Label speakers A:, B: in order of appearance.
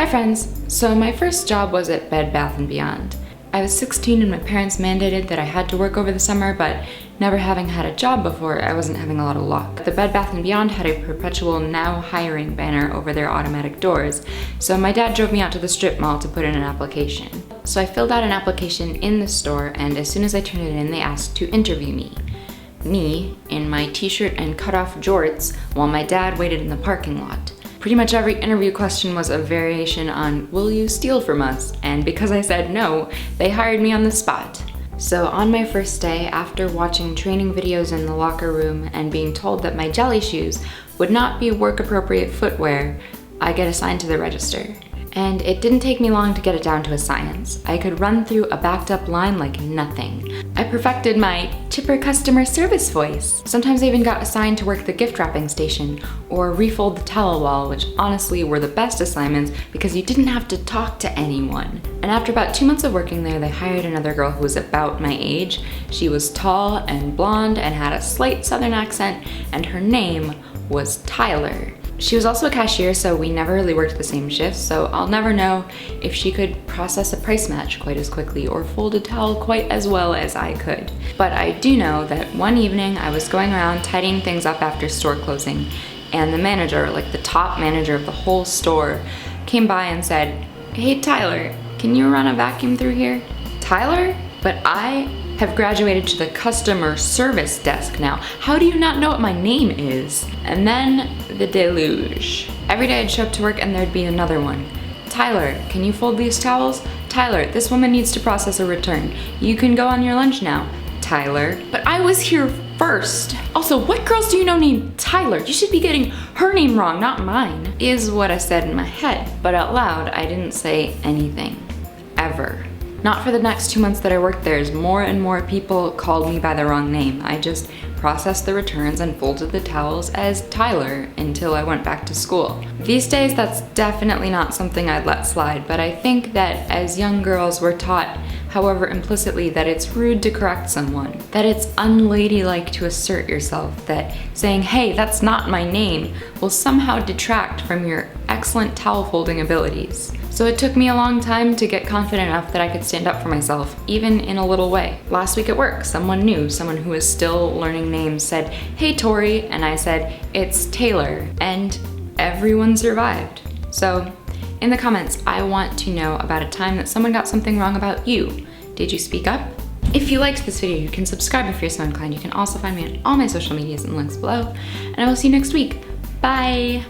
A: friends! So my first job was at Bed Bath & Beyond. I was 16 and my parents mandated that I had to work over the summer, but never having had a job before, I wasn't having a lot of luck. The Bed Bath & Beyond had a perpetual now hiring banner over their automatic doors, so my dad drove me out to the strip mall to put in an application. So I filled out an application in the store, and as soon as I turned it in, they asked to interview me. Me, in my t-shirt and cut-off jorts, while my dad waited in the parking lot. Pretty much every interview question was a variation on, "Will you steal from us?" And because I said no, they hired me on the spot. So on my first day, after watching training videos in the locker room and being told that my jelly shoes would not be work-appropriate footwear, I get assigned to the register. And it didn't take me long to get it down to a science. I could run through a backed up line like nothing. I perfected my chipper customer service voice. Sometimes I even got assigned to work the gift wrapping station or refold the towel wall, which honestly were the best assignments because you didn't have to talk to anyone. And after about 2 months of working there, they hired another girl who was about my age. She was tall and blonde and had a slight southern accent, and her name was Tyler. She was also a cashier, so we never really worked the same shifts, so I'll never know if she could process a price match quite as quickly or fold a towel quite as well as I could. But I do know that one evening I was going around tidying things up after store closing, and the manager, like the top manager of the whole store, came by and said, "Hey Tyler, can you run a vacuum through here?" Tyler? But I have graduated to the customer service desk now. How do you not know what my name is? And then the deluge. Every day I'd show up to work and there'd be another one. "Tyler, can you fold these towels?" "Tyler, this woman needs to process a return. You can go on your lunch now." "Tyler." But I was here first. Also, what girls do you know named Tyler? You should be getting her name wrong, not mine. Is what I said in my head, but out loud I didn't say anything. Ever. Not for the next 2 months that I worked there, as more and more people called me by the wrong name. I just processed the returns and folded the towels as Tyler until I went back to school. These days, that's definitely not something I'd let slide, but I think that as young girls we're taught, however implicitly, that it's rude to correct someone, that it's unladylike to assert yourself, that saying, "Hey, that's not my name," will somehow detract from your excellent towel folding abilities. So it took me a long time to get confident enough that I could stand up for myself, even in a little way. Last week at work, someone new, someone who was still learning names, said, "Hey Tori," and I said, "It's Taylor," and everyone survived. So in the comments, I want to know about a time that someone got something wrong about you. Did you speak up? If you liked this video, you can subscribe if you're so inclined. You can also find me on all my social medias and links below, and I will see you next week. Bye!